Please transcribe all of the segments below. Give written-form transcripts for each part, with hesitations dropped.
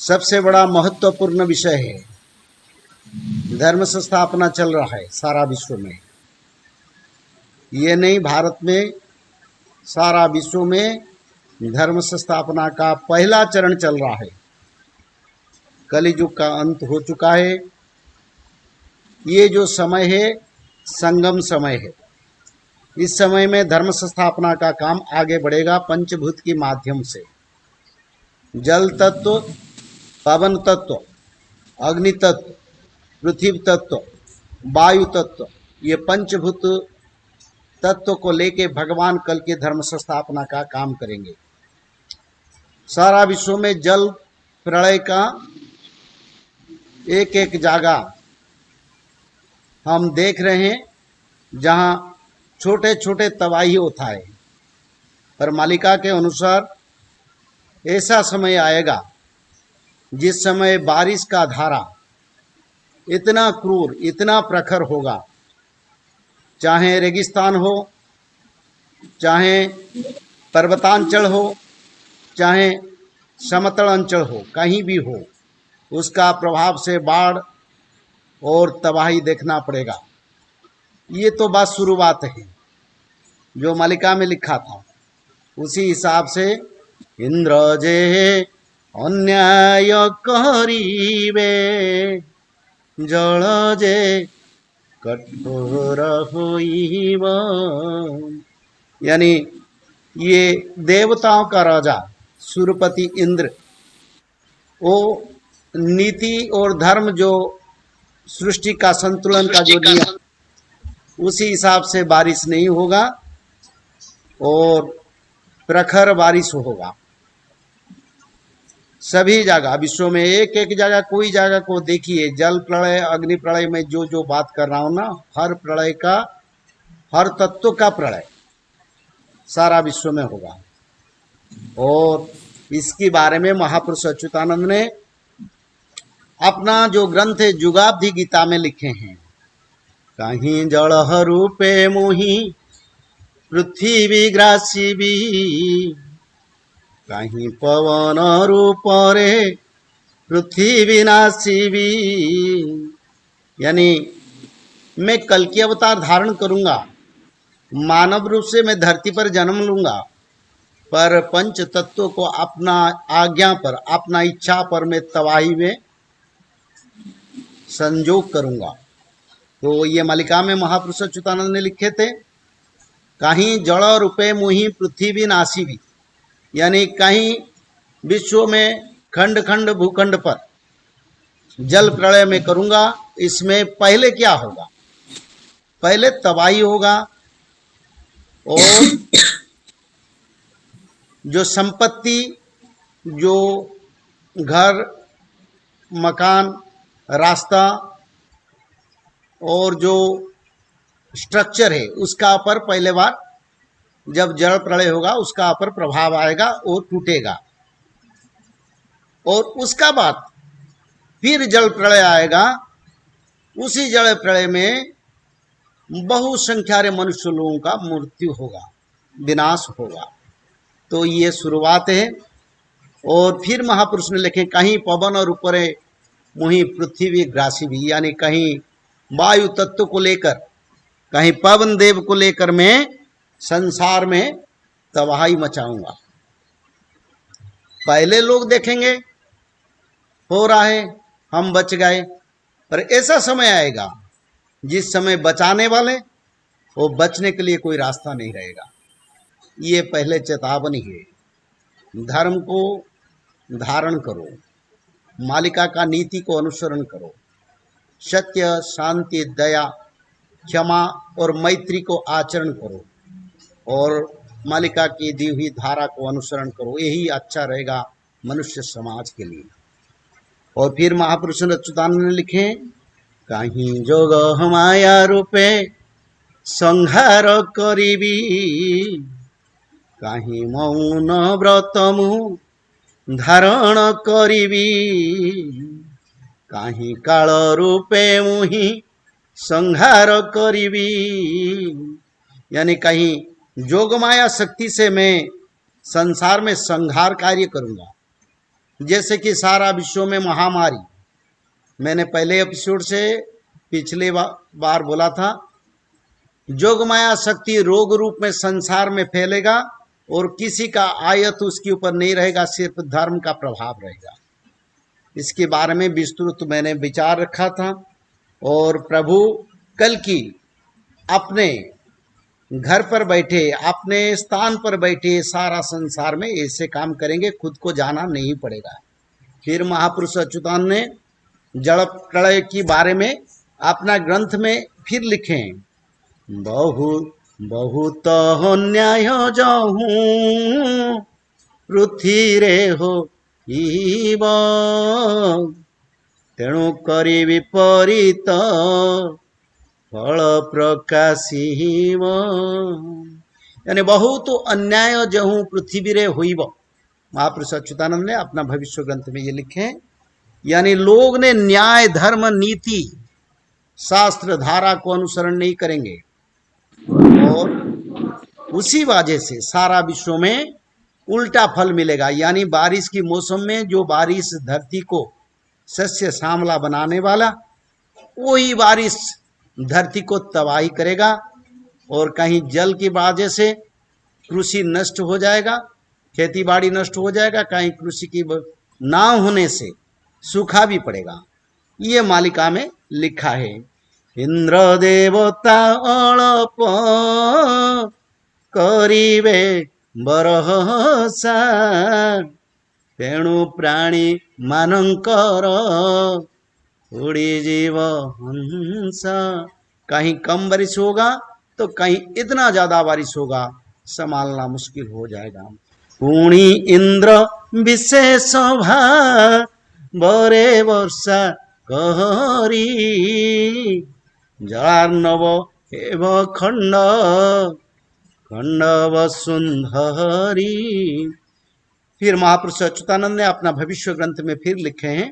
सबसे बड़ा महत्वपूर्ण विषय है। धर्म संस्थापना चल रहा है सारा विश्व में, ये नहीं भारत में, सारा विश्व में धर्म संस्थापना का पहला चरण चल रहा है। कलियुग का अंत हो चुका है। ये जो समय है संगम समय है। इस समय में धर्म संस्थापना का काम आगे बढ़ेगा पंचभूत के माध्यम से। जल तत्व, पवन तत्व, अग्नि तत्व, पृथ्वी तत्व, वायु तत्व, ये पंचभूत तत्व को लेके भगवान कल के धर्म संस्थापना का काम करेंगे। सारा विश्व में जल प्रलय का एक एक जगह हम देख रहे हैं जहां छोटे छोटे तबाही होता है, पर मालिका के अनुसार ऐसा समय आएगा जिस समय बारिश का धारा इतना क्रूर, इतना प्रखर होगा, चाहे रेगिस्तान हो, चाहे पर्वतांचल हो, चाहे समतल अंचल हो, कहीं भी हो, उसका प्रभाव से बाढ़ और तबाही देखना पड़ेगा। ये तो बात शुरुआत है, जो मालिका में लिखा था उसी हिसाब से इंद्र जे अन्याय करिबे, जल जे कठोर होइब, यानी ये देवताओं का राजा सूर्यपति इंद्र, वो नीति और धर्म जो सृष्टि का संतुलन का जो नियम, उसी हिसाब से बारिश नहीं होगा और प्रखर बारिश होगा। सभी जगह विश्व में एक एक जगह, कोई जगह को देखिए, जल प्रलय, अग्नि प्रलय में जो जो बात कर रहा हूं ना, हर प्रलय का, हर तत्व का प्रलय सारा विश्व में होगा। और इसके बारे में महापुरुष अच्युतानंद ने अपना जो ग्रंथ है जुगाब्धि गीता में लिखे हैं। कहीं जल रूपे मोहि पृथ्वी ग्रासीबी, कहीं पवन रूप रे पृथ्वी नासीबी, यानी मैं कल की अवतार धारण करूंगा, मानव रूप से मैं धरती पर जन्म लूंगा, पर पंच तत्वों को अपना आज्ञा पर, अपना इच्छा पर मैं तबाही में संजोग करूंगा। तो ये मालिका में महापुरुष अच्युतानंद ने लिखे थे। कहीं जड़ रूपे मोहि पृथ्वी नासीबी, यानी कहीं विश्व में खंड खंड भूखंड पर जल प्रलय में करूंगा। इसमें पहले क्या होगा? पहले तबाही होगा और जो संपत्ति, जो घर मकान, रास्ता और जो स्ट्रक्चर है, उसका ऊपर पहले बार जब जल प्रलय होगा उसका ऊपर प्रभाव आएगा और टूटेगा। और उसका बाद फिर जल प्रलय आएगा। उसी जल प्रलय में बहुसंख्या मनुष्य लोगों का मृत्यु होगा, विनाश होगा। तो ये शुरुआत है। और फिर महापुरुष ने लिखे, कहीं पवन और ऊपरे मोहि पृथ्वी ग्रासी भी, यानी कहीं वायु तत्व को लेकर, कहीं पवन देव को लेकर मैं संसार में तबाही मचाऊंगा। पहले लोग देखेंगे हो रहा है, हम बच गए, पर ऐसा समय आएगा जिस समय बचाने वाले, वो बचने के लिए कोई रास्ता नहीं रहेगा। ये पहले चेतावनी है। धर्म को धारण करो, मालिका का नीति को अनुसरण करो, सत्य, शांति, दया, क्षमा और मैत्री को आचरण करो और मालिका की दी हुई धारा को अनुसरण करो। यही अच्छा रहेगा मनुष्य समाज के लिए। और फिर महापुरुष अच्युतानंद ने लिखे, कहीं जोग माया रूपे संहार करीबी, कहीं मौन व्रत मु धारण करीबी, कहीं काल रूपे मुहि संहार करीबी, यानी कहीं जोग माया शक्ति से मैं संसार में संहार कार्य करूंगा। जैसे कि सारा विश्व में महामारी, मैंने पहले एपिसोड से पिछले बार बोला था, जोगमाया शक्ति रोग रूप में संसार में फैलेगा और किसी का आयत उसके ऊपर नहीं रहेगा, सिर्फ धर्म का प्रभाव रहेगा। इसके बारे में विस्तृत मैंने विचार रखा था। और प्रभु कल की अपने घर पर बैठे, अपने स्थान पर बैठे सारा संसार में ऐसे काम करेंगे, खुद को जाना नहीं पड़ेगा। फिर महापुरुष अच्युतानंद ने जल प्रलय के बारे में अपना ग्रंथ में फिर लिखे, बहुत न्याय जहूँ पृथ्वी रे हो तेणु करी विपरीत फल प्रकाशिव, यानी बहुत अन्याय जहूँ पृथ्वी रे हुईब। महापुरुष अच्युतानंद ने अपना भविष्य ग्रंथ में ये लिखे, यानी लोग ने न्याय धर्म नीति शास्त्र धारा को अनुसरण नहीं करेंगे और उसी वजह से सारा विश्व में उल्टा फल मिलेगा। यानी बारिश की मौसम में जो बारिश धरती को सस्य श्यामला बनाने वाला, वही बारिश धरती को तबाही करेगा। और कहीं जल की वजह से कृषि नष्ट हो जाएगा, खेती बाड़ी नष्ट हो जाएगा, कहीं कृषि की ना होने से सूखा भी पड़ेगा। ये मालिका में लिखा है, इंद्र देवता अळप करिवे बरहसा तेणु प्राणी मानंकर उड़ी जीव हंसा। कहीं कम बारिश होगा तो कहीं इतना ज्यादा बारिश होगा, संभालना मुश्किल हो जाएगा। पुणी इंद्र विशेष भा बरे वर्षा कहरी जलार्णव एव खंड खंडव सुंदरी। फिर महापुरुष अच्युतानंद ने अपना भविष्य ग्रंथ में फिर लिखे हैं,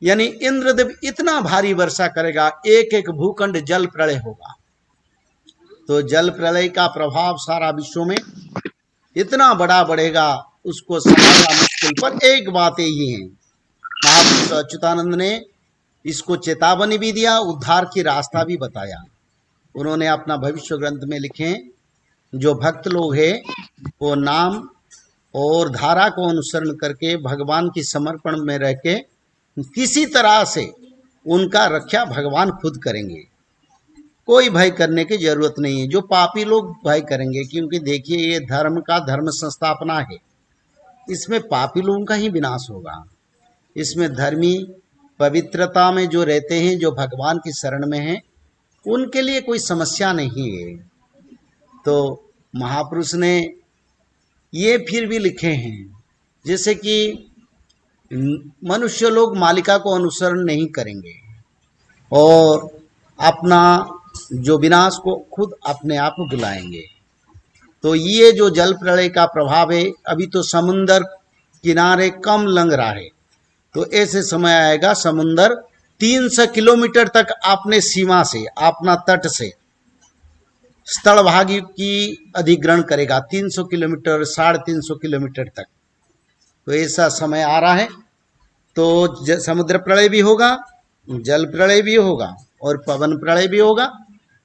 यानी इंद्रदेव इतना भारी वर्षा करेगा, एक एक भूखंड जल प्रलय होगा। तो जल प्रलय का प्रभाव सारा विश्व में इतना बड़ा बढ़ेगा, उसको समझना मुश्किल। पर एक बात यही है, महापुरुष अच्युतानंद ने इसको चेतावनी भी दिया, उद्धार की रास्ता भी बताया। उन्होंने अपना भविष्य ग्रंथ में लिखे, जो भक्त लोग हैं वो नाम और धारा को अनुसरण करके भगवान की समर्पण में रह के किसी तरह से उनका रक्षा भगवान खुद करेंगे, कोई भय करने की जरूरत नहीं है। जो पापी लोग भय करेंगे, क्योंकि देखिए ये धर्म का धर्म संस्थापना है, इसमें पापी लोगों का ही विनाश होगा। इसमें धर्मी पवित्रता में जो रहते हैं, जो भगवान की शरण में हैं, उनके लिए कोई समस्या नहीं है। तो महापुरुष ने ये फिर भी लिखे हैं, जैसे कि मनुष्य लोग मालिका को अनुसरण नहीं करेंगे और अपना जो विनाश को खुद अपने आप बुलाएंगे। तो ये जो जल प्रलय का प्रभाव है, अभी तो समुंदर किनारे कम लंघ रहा है, तो ऐसे समय आएगा समुंदर 300 किलोमीटर तक अपने सीमा से, अपना तट से स्थलभागी की अधिग्रहण करेगा, 300 किलोमीटर 350 किलोमीटर तक। तो ऐसा समय आ रहा है। तो समुद्र प्रलय भी होगा, जल प्रलय भी होगा और पवन प्रलय भी होगा,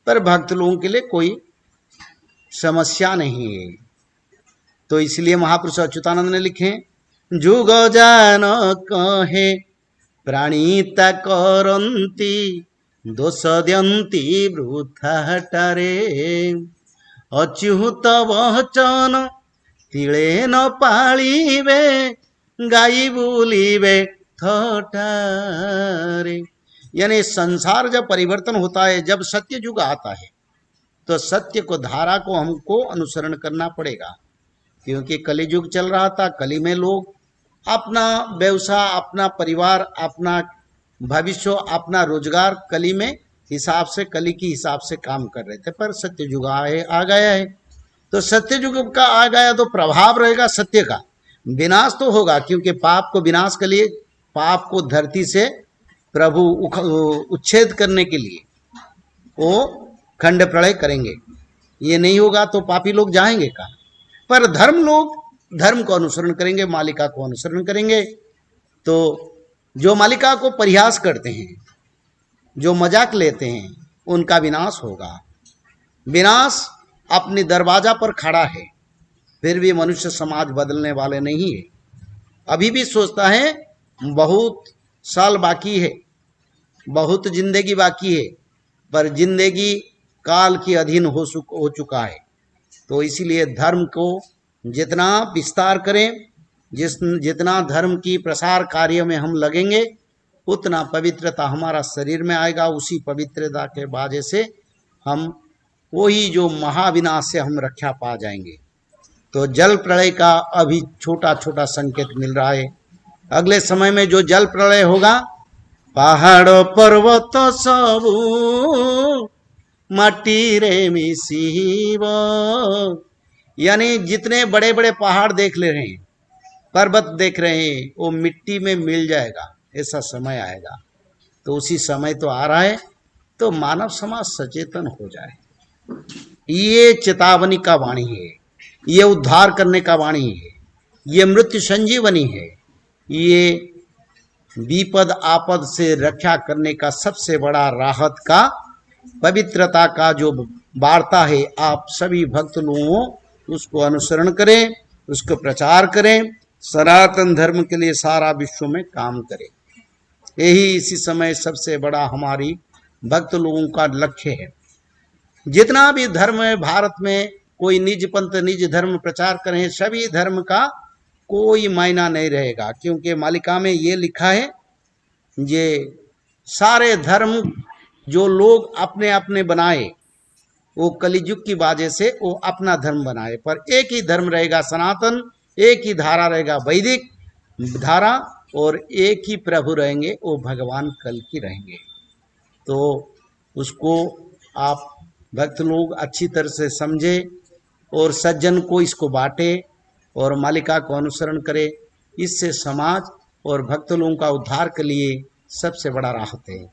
पर भक्त लोगों के लिए कोई समस्या नहीं है। तो इसलिए महापुरुष अच्युतानंद ने लिखे, जुग जान कहे प्राणीता करंती दोष द्यंती वृथाटारे अच्युत वचन तिले न पालिबे गाई बोलिबे थटारे। यानी संसार जब परिवर्तन होता है, जब सत्य युग आता है, तो सत्य को धारा को हमको अनुसरण करना पड़ेगा। क्योंकि कली युग चल रहा था, कली में लोग अपना व्यवसाय, अपना परिवार, अपना भविष्य, अपना रोजगार कली में हिसाब से, कली की हिसाब से काम कर रहे थे। पर सत्य युग आ गया है, तो सत्य युग का आ गया तो प्रभाव रहेगा सत्य का। विनाश तो होगा, क्योंकि पाप को विनाश के लिए, पाप को धरती से प्रभु उच्छेद करने के लिए वो खंड प्रलय करेंगे। ये नहीं होगा तो पापी लोग जाएंगे कहाँ? पर धर्म लोग धर्म को अनुसरण करेंगे, मालिका को अनुसरण करेंगे, तो जो मालिका को परिहास करते हैं, जो मजाक लेते हैं, उनका विनाश होगा। विनाश अपने दरवाजा पर खड़ा है, फिर भी मनुष्य समाज बदलने वाले नहीं है। अभी भी सोचता है बहुत साल बाकी है, बहुत जिंदगी बाकी है, पर जिंदगी काल के अधीन हो चुका है। तो इसीलिए धर्म को जितना विस्तार करें, जितना धर्म की प्रसार कार्य में हम लगेंगे, उतना पवित्रता हमारा शरीर में आएगा। उसी पवित्रता के वजह से हम वही जो महाविनाश से हम रक्षा पा जाएंगे। तो जल प्रलय का अभी छोटा छोटा संकेत मिल रहा है। अगले समय में जो जल प्रलय होगा, पहाड़ पर्वत सब माटी रे मिसीब, यानी जितने बड़े बड़े पहाड़ देख ले रहे हैं, पर्वत देख रहे हैं, वो मिट्टी में मिल जाएगा। ऐसा समय आएगा। तो उसी समय तो आ रहा है। तो मानव समाज सचेतन हो जाए। ये चेतावनी का वाणी है, ये उद्धार करने का वाणी है, ये मृत्यु संजीवनी है, ये विपद आपद से रक्षा करने का सबसे बड़ा राहत का पवित्रता का जो वार्ता है। आप सभी भक्त लोगों उसको अनुसरण करें, उसको प्रचार करें, सनातन धर्म के लिए सारा विश्व में काम करें। यही इसी समय सबसे बड़ा हमारी भक्त लोगों का लक्ष्य है। जितना भी धर्म है भारत में, कोई निज पंथ निज धर्म प्रचार करें, सभी धर्म का कोई मायना नहीं रहेगा, क्योंकि मालिका में ये लिखा है, ये सारे धर्म जो लोग अपने अपने बनाए, वो कलियुग की वजह से वो अपना धर्म बनाए, पर एक ही धर्म रहेगा सनातन, एक ही धारा रहेगा वैदिक धारा, और एक ही प्रभु रहेंगे, वो भगवान कल की रहेंगे। तो उसको आप भक्त लोग अच्छी तरह से समझे और सज्जन को इसको बांटे और मालिका को अनुसरण करे। इससे समाज और भक्त लोगों का उद्धार के लिए सबसे बड़ा राहत है।